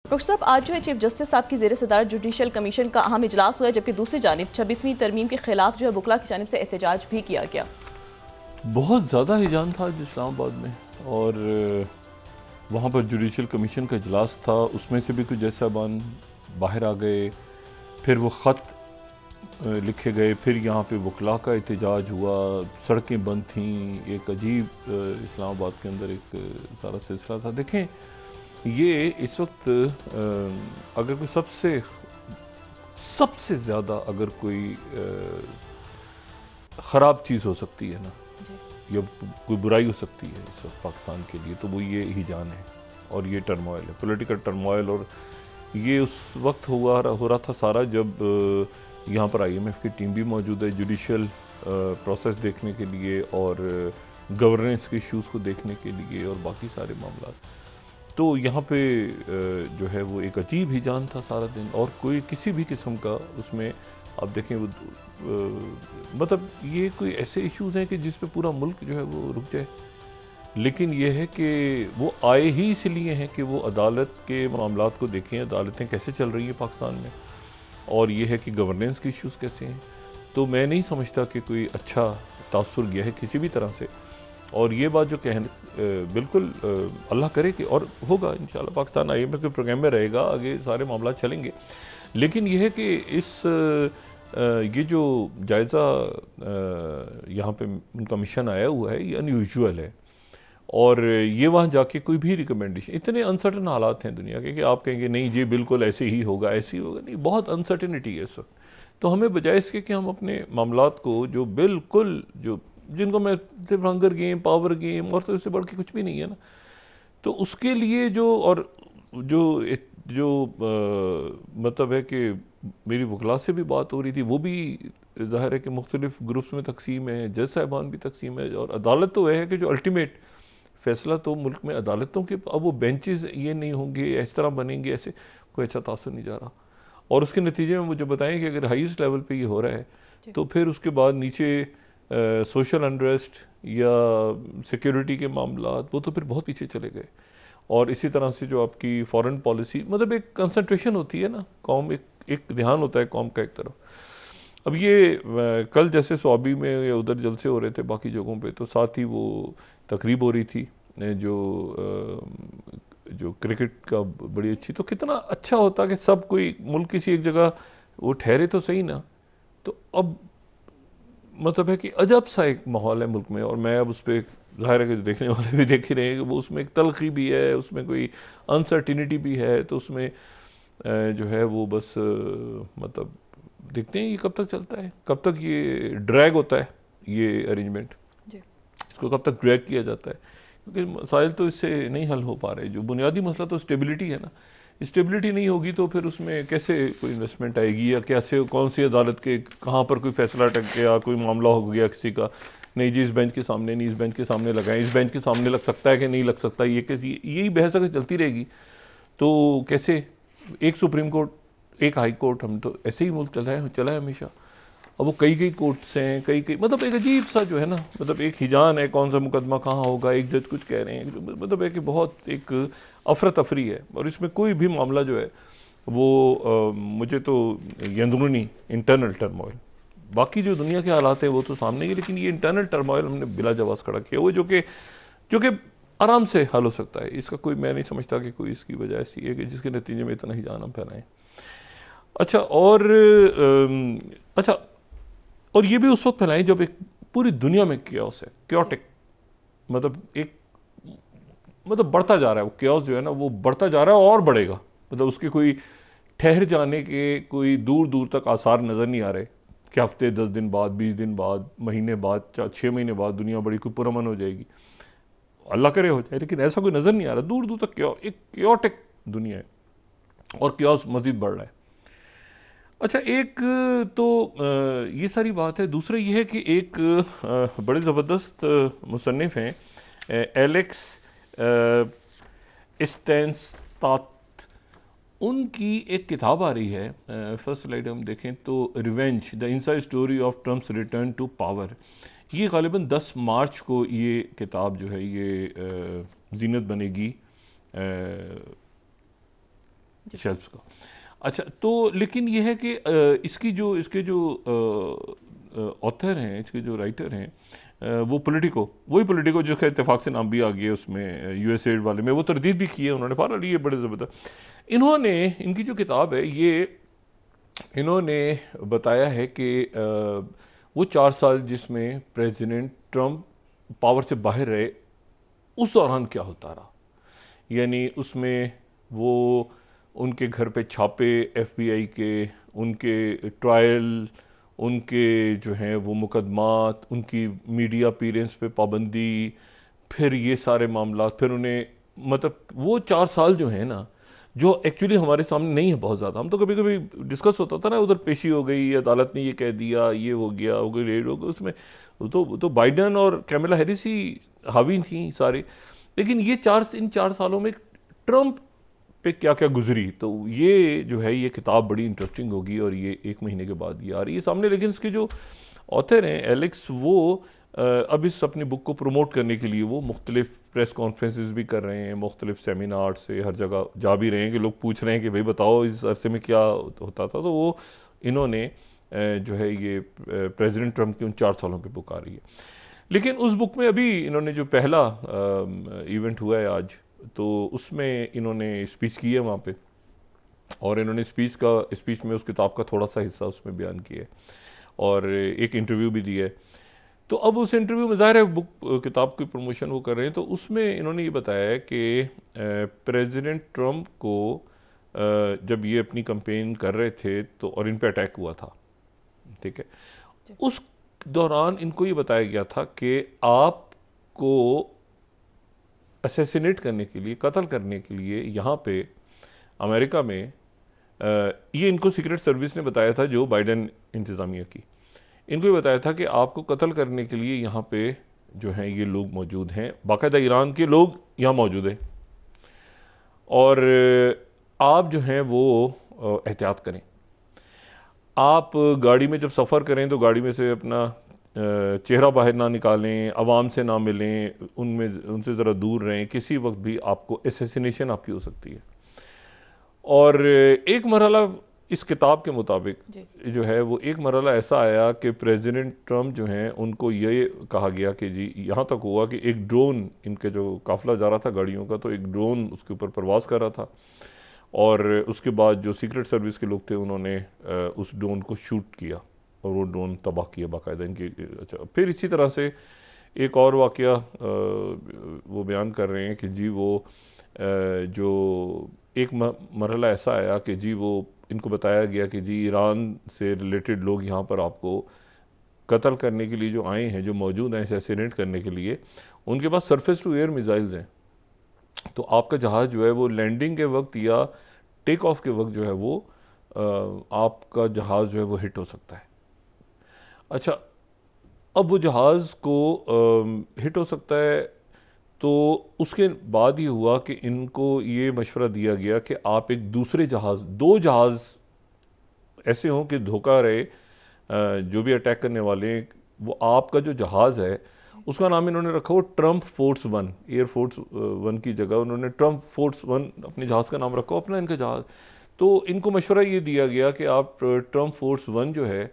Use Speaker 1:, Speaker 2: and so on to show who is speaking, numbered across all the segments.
Speaker 1: Doctor साहब, आज जो है चीफ जस्टिस साहब की ज़ेर सदारत जुडिशल कमीशन का अहम इजलास हुआ है, जबकि दूसरी जानिब 26वीं तरमीम के खिलाफ जो है वकला की जानिब से एहतजाज भी किया गया।
Speaker 2: बहुत ज़्यादा हिजाम था आज इस्लामाबाद में, और वहाँ पर जुडिशल कमीशन का इजलास था। उसमें से भी कुछ जज साहबान बाहर आ गए, फिर वो ख़त लिखे गए, फिर यहाँ पे वकला का एहतजाज हुआ, सड़कें बंद थीं। एक अजीब इस्लामाबाद के अंदर एक सारा सिलसिला था। देखें, ये इस वक्त अगर कोई सबसे ज़्यादा अगर कोई ख़राब चीज़ हो सकती है ना, या कोई बुराई हो सकती है इस वक्त पाकिस्तान के लिए, तो वो ये हिजान है और ये टर्मोइल है, पॉलिटिकल टर्मोइल। और ये उस वक्त हो रहा था सारा जब यहाँ पर IMF की टीम भी मौजूद है जुडिशल प्रोसेस देखने के लिए और गवर्नेंस के इश्यूज़ को देखने के लिए और बाकी सारे मामला। तो यहाँ पे जो है वो एक अजीब हिजान था सारा दिन, और कोई किसी भी किस्म का उसमें आप देखें वो मतलब ये कोई ऐसे इश्यूज़ हैं कि जिस पे पूरा मुल्क जो है वो रुक जाए। लेकिन ये है कि वो आए ही इसलिए हैं कि वो अदालत के मामलात को देखें, अदालतें कैसे चल रही हैं पाकिस्तान में, और ये है कि गवर्नेंस के इश्यूज़ कैसे हैं। तो मैं नहीं समझता कि कोई अच्छा तासुर गया है किसी भी तरह से। और ये बात जो बिल्कुल अल्लाह करे कि और होगा इंशाल्लाह, पाकिस्तान IMF के प्रोग्राम में रहेगा, आगे सारे मामला चलेंगे। लेकिन यह है कि ये जो जायज़ा यहाँ पे उनका मिशन आया हुआ है, ये अनयूजुअल है। और ये वहाँ जाके कोई भी रिकमेंडेशन, इतने अनसर्टन हालात हैं दुनिया के कि आप कहेंगे नहीं ये बिल्कुल ऐसे ही होगा, ऐसे ही होगा, नहीं, बहुत अनसर्टनिटी है इस वक्त। तो हमें बजाय इसके कि हम अपने मामलात को जो बिल्कुल जिनको मैं सिर्फ हंगर गेम, पावर गेम और तो इससे बढ़ के कुछ भी नहीं है ना, तो उसके लिए मतलब है कि मेरी वकला से भी बात हो रही थी, वो भी ज़ाहिर है कि मुख्तलिफ ग्रुप्स में तकसीम है, जज साहिबान भी तकसीम है, और अदालत तो है कि जो अल्टीमेट फैसला तो मुल्क में अदालतों के, अब वो बेंचेस ये नहीं होंगे, इस तरह बनेंगे, ऐसे कोई अच्छा तासर नहीं जा रहा। और उसके नतीजे में मुझे बताएं कि अगर हाईएस्ट लेवल पे ये हो रहा है तो फिर उसके बाद नीचे सोशल अनरेस्ट या सिक्योरिटी के मामला वो तो फिर बहुत पीछे चले गए। और इसी तरह से जो आपकी फॉरेन पॉलिसी, मतलब एक कंसंट्रेशन होती है ना, कौम एक ध्यान होता है कौम का एक तरफ। अब ये कल जैसे स्वाबी में या उधर जलसे हो रहे थे बाकी जगहों पे, तो साथ ही वो तकरीब हो रही थी जो क्रिकेट का बड़ी अच्छी। तो कितना अच्छा होता कि सब कोई मुल्क किसी एक जगह वो ठहरे तो सही ना। तो अब मतलब है कि अजब सा एक माहौल है मुल्क में, और मैं अब उस पर ज़ाहिर है कि देखने वाले भी देख ही रहे हैं कि वो उसमें एक तलखी भी है, उसमें कोई अनसर्टिनिटी भी है। तो उसमें जो है वो बस मतलब देखते हैं ये कब तक चलता है, कब तक ये ड्रैग होता है ये अरेंजमेंट, इसको कब तक ड्रैग किया जाता है, क्योंकि मसाइल तो इससे नहीं हल हो पा रहे। जो बुनियादी मसला तो स्टेबिलिटी है ना, स्टेबिलिटी नहीं होगी तो फिर उसमें कैसे कोई इन्वेस्टमेंट आएगी, या कैसे कौन सी अदालत के कहाँ पर कोई फैसला अटक गया, कोई मामला हो गया किसी का, नहीं जी इस बेंच के सामने नहीं, इस बेंच के सामने लगाएं, इस बेंच के सामने लग सकता है कि नहीं लग सकता, ये कैसी, यही बहस अगर चलती रहेगी तो कैसे एक सुप्रीम कोर्ट, एक हाई कोर्ट, हम तो ऐसे ही मुल्क चला है हमेशा। अब वो कई कोर्ट्स हैं, कई मतलब एक अजीब सा जो है ना, मतलब एक हिजान है, कौन सा मुकदमा कहाँ होगा, एक जज कुछ कह रहे हैं, मतलब है कि बहुत एक अफरा तफरी है। और इसमें कोई भी मामला जो है वो मुझे तो अंदरूनी इंटरनल टर्मोइल, बाकी जो दुनिया के हालात हैं वो तो सामने ही, लेकिन ये इंटरनल टर्मोइल हमने बिला जवाब खड़ा किया हुआ, जो कि आराम से हल हो सकता है। इसका कोई, मैं नहीं समझता कि कोई इसकी वजह ऐसी है कि जिसके नतीजे में इतना हिजान हम फैलाएँ। अच्छा, और ये भी उस वक्त फैलाएं जब एक पूरी दुनिया में क्योस है, क्योटिक, मतलब बढ़ता जा रहा है वो क्योस जो है ना, वो बढ़ता जा रहा है और बढ़ेगा। मतलब उसके कोई ठहर जाने के कोई दूर दूर तक आसार नज़र नहीं आ रहे कि हफ्ते 10 दिन बाद, 20 दिन बाद, महीने बाद, 6 महीने बाद दुनिया बड़ी कोई पुरअमन हो जाएगी, अल्लाह करे हो जाए, लेकिन ऐसा कोई नज़र नहीं आ रहा। दूर दूर तक एक क्योटिक दुनिया है और क्योस मज़ीद बढ़ रहा है। अच्छा, एक तो ये सारी बात है। दूसरा ये है कि एक बड़े ज़बरदस्त मुसन्निफ़ हैं एलेक्स स्टेनस्तात, उनकी एक किताब आ रही है, फर्स्ट स्लाइड हम देखें तो revenge the inside story of Trump's return to power. ये ग़ालिबन 10 मार्च को ये किताब जो है ये ज़ीनत बनेगी शेल्फ्स का। अच्छा, तो लेकिन ये है कि इसके जो ऑथर हैं, इसके जो राइटर हैं, वो वही पॉलिटिको जो इत्तेफाक से नाम भी आ गया उसमें, यूएसएड वाले में वो तरदीद भी की है उन्होंने, बहरहाल ये बड़े ज़बरदस्त। इन्होंने, इनकी जो किताब है ये इन्होंने बताया है कि वो 4 साल जिसमें प्रेसिडेंट ट्रंप पावर से बाहर रहे, उस दौरान क्या होता रहा। यानी उसमें वो उनके घर पे छापे FBI के, उनके ट्रायल, उनके जो हैं वो मुकदमात, उनकी मीडिया अपीयरेंस पे पाबंदी, फिर ये सारे मामला, फिर उन्हें मतलब वो 4 साल जो है ना, जो एक्चुअली हमारे सामने नहीं है बहुत ज़्यादा। हम तो कभी कभी डिस्कस होता था ना, उधर पेशी हो गई, अदालत ने ये कह दिया, ये हो गया, हो गई, रेड हो गई, उसमें तो बाइडन और कैमला हैरिस ही हावी थी सारे। लेकिन ये इन 4 सालों में ट्रंप पे क्या क्या गुजरी, तो ये जो है ये किताब बड़ी इंटरेस्टिंग होगी और ये 1 महीने के बाद ये आ रही है सामने। लेकिन इसके जो ऑथर हैं एलेक्स, वो अब इस अपनी बुक को प्रमोट करने के लिए वो मुख्तलिफ प्रेस कॉन्फ्रेंसेस भी कर रहे हैं, मुख्तलिफ सेमिनार से हर जगह जा भी रहे हैं कि लोग पूछ रहे हैं कि भाई बताओ इस अरसे में क्या होता था। तो वो इन्होंने जो है ये प्रेसिडेंट ट्रंप की उन 4 सालों पे बुक आ रही है। लेकिन उस बुक में अभी इन्होंने जो पहला इवेंट हुआ है आज, तो उसमें इन्होंने स्पीच की है वहाँ पे, और इन्होंने स्पीच में उस किताब का थोड़ा सा हिस्सा उसमें बयान किया है और एक इंटरव्यू भी दिया है। तो अब उस इंटरव्यू में ज़ाहिर है किताब की प्रमोशन वो कर रहे हैं, तो उसमें इन्होंने ये बताया है कि प्रेसिडेंट ट्रंप को जब ये अपनी कैंपेन कर रहे थे तो और इन पे अटैक हुआ था, ठीक है, उस दौरान इनको ये बताया गया था कि आपको असैसिनेट करने के लिए, कत्ल करने के लिए यहाँ पे अमेरिका में, ये इनको सीक्रेट सर्विस ने बताया था, जो बाइडन इंतज़ामिया की, इनको ये बताया था कि आपको कत्ल करने के लिए यहाँ पे जो हैं ये लोग मौजूद हैं, बाकायदा ईरान के लोग यहाँ मौजूद हैं, और आप जो हैं वो एहतियात करें। आप गाड़ी में जब सफ़र करें तो गाड़ी में से अपना चेहरा बाहर ना निकालें, आवाम से ना मिलें, उनसे ज़रा दूर रहें, किसी वक्त भी आपको असैसिनेशन आपकी हो सकती है। और एक मरहला इस किताब के मुताबिक जो है वो एक मरहला ऐसा आया कि प्रेसिडेंट ट्रंप जो हैं उनको ये कहा गया कि जी, यहाँ तक हुआ कि एक ड्रोन, इनके जो काफ़िला जा रहा था गाड़ियों का, तो एक ड्रोन उसके ऊपर परवाज़ कर रहा था, और उसके बाद जो सीक्रेट सर्विस के लोग थे उन्होंने उस ड्रोन को शूट किया और वो ड्रोन तबाह किया बाकायदा इनकी। अच्छा, फिर इसी तरह से एक और वाक़या वो बयान कर रहे हैं कि जी वो जो एक मरहला ऐसा आया कि जी वो इनको बताया गया कि जी ईरान से रिलेटेड लोग यहाँ पर आपको कत्ल करने के लिए जो आए हैं, जो मौजूद हैं असैसिनेट करने के लिए, उनके पास सरफेस टू एयर मिसाइल्स हैं, तो आपका जहाज़ जो है वो लैंडिंग के वक्त या टेक ऑफ के वक्त जो है वो आपका जहाज़ जो है वो हिट हो सकता है। अच्छा, अब वो जहाज़ को हिट हो सकता है, तो उसके बाद ये हुआ कि इनको ये मशवरा दिया गया कि आप एक दूसरे जहाज़, 2 जहाज़ ऐसे हों कि धोखा रहे, जो भी अटैक करने वाले हैं, वो आपका जो जहाज़ है उसका नाम इन्होंने रखा वो ट्रंप फोर्स 1, एयरफोर्स 1 की जगह उन्होंने ट्रंप फोर्स 1 अपने जहाज़ का नाम रखा, अपना इनका जहाज़। तो इनको मशवरा ये दिया गया कि आप ट्रंप फोर्स 1 जो है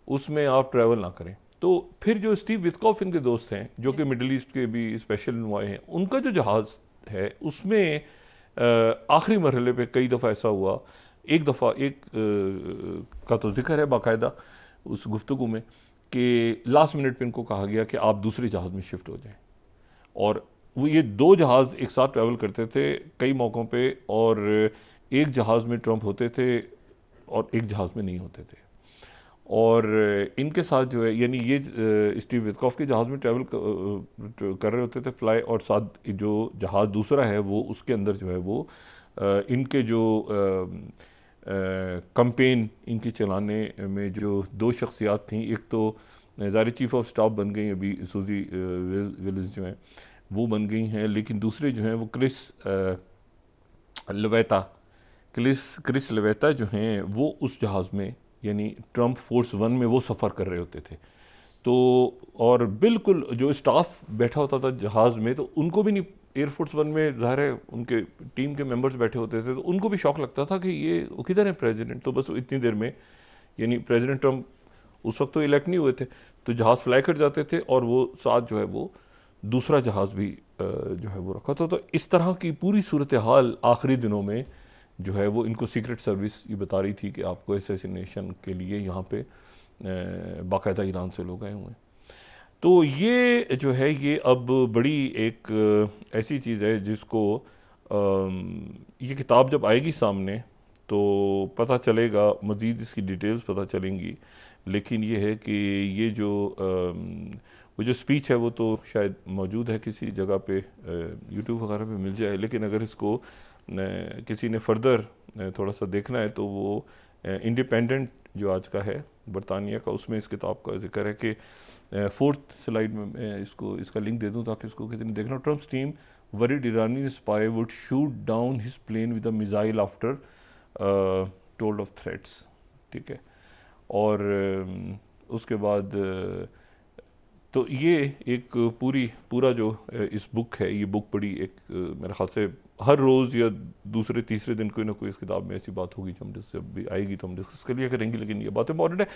Speaker 2: उसमें आप ट्रैवल ना करें। तो फिर जो स्टीव विथकॉफ इनके दोस्त हैं, जो कि मिडल ईस्ट के भी स्पेशल नुमाए हैं, उनका जो जहाज़ है उसमें आखिरी मरहले पे कई दफ़ा ऐसा हुआ, एक दफ़ा का तो जिक्र है बाकायदा उस गुफ्तगू में, कि लास्ट मिनट पे इनको कहा गया कि आप दूसरे जहाज़ में शिफ्ट हो जाएं, और वो ये 2 जहाज़ एक साथ ट्रैवल करते थे कई मौक़ों पे, और एक जहाज़ में ट्रंप होते थे और एक जहाज़ में नहीं होते थे, और इनके साथ जो है यानी ये स्टीव विथकॉफ के जहाज़ में ट्रैवल कर रहे होते थे फ्लाई, और साथ जो जहाज़ दूसरा है वो उसके अंदर जो है वो इनके जो कैंपेन इनकी चलाने में जो 2 शख्सियात थी, एक तो ज़ाहिर चीफ ऑफ स्टाफ बन गई अभी सूजी विल्स जो हैं वो बन गई हैं, लेकिन दूसरे जो हैं वो क्रिस लेवेता जो हैं वो उस जहाज़ में यानी ट्रंप फोर्स 1 में वो सफ़र कर रहे होते थे। तो और बिल्कुल जो स्टाफ बैठा होता था जहाज़ में, तो उनको भी नहीं एयरफोर्स वन में ज़ाहिर है उनके टीम के मेंबर्स बैठे होते थे, तो उनको भी शौक लगता था कि ये किधर है प्रेसिडेंट। तो बस इतनी देर में, यानी प्रेसिडेंट ट्रम्प उस वक्त तो इलेक्ट नहीं हुए थे, तो जहाज़ फ्लाई कर जाते थे और वो साथ जो है वो दूसरा जहाज़ भी जो है वो रखा था। तो इस तरह की पूरी सूरत हाल आखिरी दिनों में जो है वो इनको सीक्रेट सर्विस ये बता रही थी कि आपको असैसिनेशन के लिए यहाँ पे बाकायदा ईरान से लोग आए हुए हैं। तो ये जो है ये अब बड़ी एक ऐसी चीज़ है जिसको ये किताब जब आएगी सामने तो पता चलेगा, मज़ीद इसकी डिटेल्स पता चलेंगी। लेकिन ये है कि ये जो वो जो स्पीच है वो तो शायद मौजूद है किसी जगह पे, यूट्यूब वगैरह पे मिल जाए। लेकिन अगर इसको किसी ने फर्दर थोड़ा सा देखना है तो वो इंडिपेंडेंट जो आज का है बरतानिया का, उसमें इस किताब का जिक्र है कि 4th स्लाइड में मैं इसका लिंक दे दूं ताकि इसको किसी ने देखना। ट्रम्प्स टीम वरीड ईरानी spy would shoot down his plane with a missile after told of threats, ठीक है। और उसके बाद तो ये एक पूरा जो इस बुक है, ये बुक बड़ी एक मेरे ख्याल से हर रोज़ या दूसरे तीसरे दिन कोई ना कोई इस किताब में ऐसी बात होगी जो हम जब भी आएगी तो हम डिस्कस कर लिया करेंगे। लेकिन ये बात इंपॉर्टेंट है।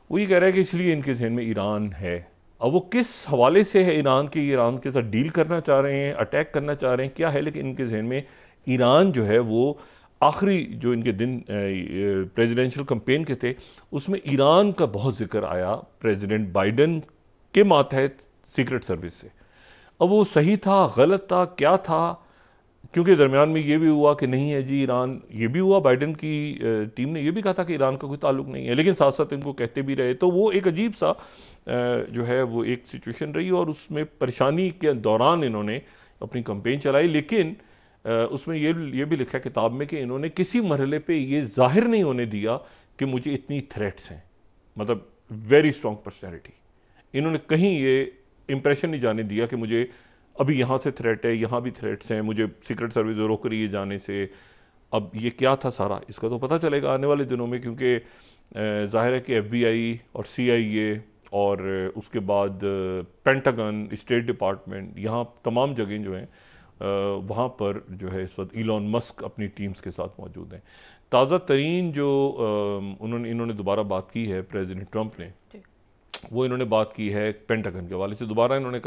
Speaker 2: वो ये कह रहा है कि इसलिए इनके जहन में ईरान है। अब वो किस हवाले से है ईरान के साथ डील करना चाह रहे हैं, अटैक करना चाह रहे हैं, क्या है, लेकिन इनके जहन में ईरान जो है वो आखिरी जो इनके दिन प्रेसिडेंशियल कैंपेन के थे उसमें ईरान का बहुत जिक्र आया प्रेसिडेंट बाइडन के मातहत सीक्रेट सर्विस से। अब वो सही था, गलत था, क्या था, क्योंकि दरमियान में ये भी हुआ कि नहीं है जी ईरान, ये भी हुआ, बाइडन की टीम ने ये भी कहा था कि ईरान का कोई ताल्लुक नहीं है, लेकिन साथ साथ इनको कहते भी रहे। तो वो एक अजीब सा जो है वो एक सिचुएशन रही और उसमें परेशानी के दौरान इन्होंने अपनी कैंपेन चलाई। लेकिन उसमें ये भी लिखा है किताब में कि इन्होंने किसी मरहले पे ये जाहिर नहीं होने दिया कि मुझे इतनी थ्रेट्स हैं, मतलब वेरी स्ट्रॉन्ग पर्सनैलिटी। इन्होंने कहीं ये इम्प्रेशन नहीं जाने दिया कि मुझे अभी यहाँ से थ्रेट है, यहाँ भी थ्रेट्स हैं, मुझे सीक्रेट सर्विस रोक रही है जाने से। अब ये क्या था सारा, इसका तो पता चलेगा आने वाले दिनों में, क्योंकि जाहिर है कि FBI और CIA और उसके बाद पेंटागन, स्टेट डिपार्टमेंट, यहाँ तमाम जगह जो हैं वहाँ पर जो है इस वक्त इलॉन मस्क अपनी टीम्स के साथ मौजूद हैं। ताज़ा तरीन जो इन्होंने दोबारा बात की है प्रेसिडेंट ट्रंप ने, वो इन्होंने बात की है पेंटागन के हवाले से। दोबारा इन्होंने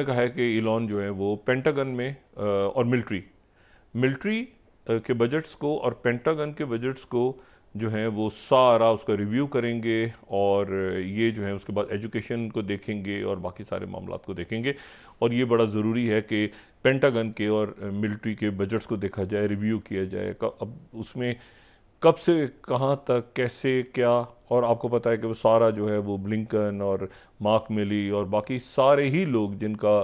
Speaker 2: कहा है कि इलॉन जो है वो पेंटागन में और मिलिट्री के बजट्स को और पेंटागन के बजट्स को जो है वो सारा उसका रिव्यू करेंगे और ये जो है उसके बाद एजुकेशन को देखेंगे और बाकी सारे मामलात को देखेंगे। और ये बड़ा ज़रूरी है कि पेंटागन के और मिलिट्री के बजट्स को देखा जाए, रिव्यू किया जाए, अब उसमें कब से कहाँ तक, कैसे, क्या। और आपको पता है कि वो सारा जो है वो ब्लिंकन और मार्क मिली और बाकी सारे ही लोग जिनका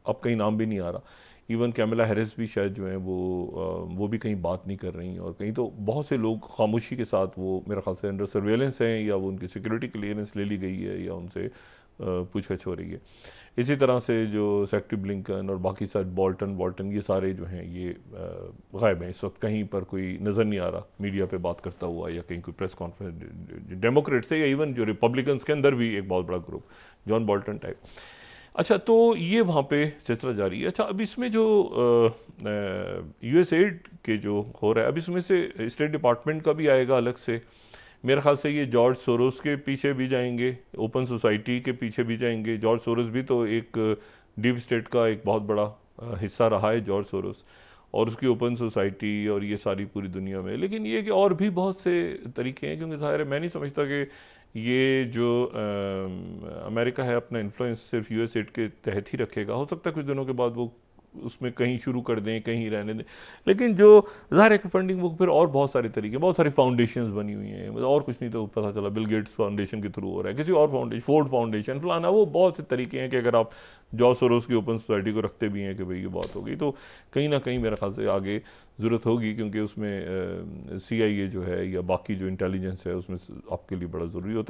Speaker 2: अब कहीं नाम भी नहीं आ रहा, इवन कैमला हैरिस भी शायद जो है वो भी कहीं बात नहीं कर रही, और कहीं तो बहुत से लोग खामोशी के साथ वो मेरे ख्याल से अंडर सर्वेलेंस हैं या वो उनकी सिक्योरिटी क्लियरेंस ले ली गई है या उनसे पूछताछ हो रही है। इसी तरह से जो सेक्रेटरी ब्लिंकन और बाकी सारे बोल्टन ये सारे जो हैं ये गायब हैं, इस वक्त कहीं पर कोई नज़र नहीं आ रहा मीडिया पे बात करता हुआ या कहीं कोई प्रेस कॉन्फ्रेंस डेमोक्रेट से या इवन जो रिपब्लिकन्स के अंदर भी एक बहुत बड़ा ग्रुप जॉन बोल्टन टाइप। अच्छा, तो ये वहाँ पे सिलसिला जारी है। अच्छा, अब इसमें जो USAID के जो हो रहा है, अब इसमें से स्टेट डिपार्टमेंट का भी आएगा अलग से। मेरे ख्याल से ये जॉर्ज सोरोस के पीछे भी जाएंगे, ओपन सोसाइटी के पीछे भी जाएंगे। जॉर्ज सोरोस भी तो एक डीप स्टेट का एक बहुत बड़ा हिस्सा रहा है जॉर्ज सोरोस, और उसकी ओपन सोसाइटी और ये सारी पूरी दुनिया में। लेकिन ये कि और भी बहुत से तरीके हैं, क्योंकि ज़ाहिर है मैं नहीं समझता कि ये जो अमेरिका है अपना इन्फ्लुएंस सिर्फ USAID के तहत ही रखेगा। हो सकता है कुछ दिनों के बाद वो उसमें कहीं शुरू कर दें, कहीं रहने दें, लेकिन जो ज़ाहिर है कि फंडिंग वो फिर और बहुत सारे तरीके, बहुत सारी फाउंडेशंस बनी हुई हैं, और कुछ नहीं तो पता चला बिल गेट्स फाउंडेशन के थ्रू हो रहा है, किसी और फाउंडेशन, फोर्ड फाउंडेशन, फलाना, वो बहुत से तरीके हैं कि अगर आप जॉर्ज सोरोस की ओपन सोसाइटी को रखते भी हैं कि भाई ये बात होगी, तो कहीं ना कहीं मेरे ख्याल से आगे ज़रूरत होगी, क्योंकि उसमें CIA जो है या बाकी जो इंटेलिजेंस है उसमें आपके लिए बड़ा ज़रूरी होता है।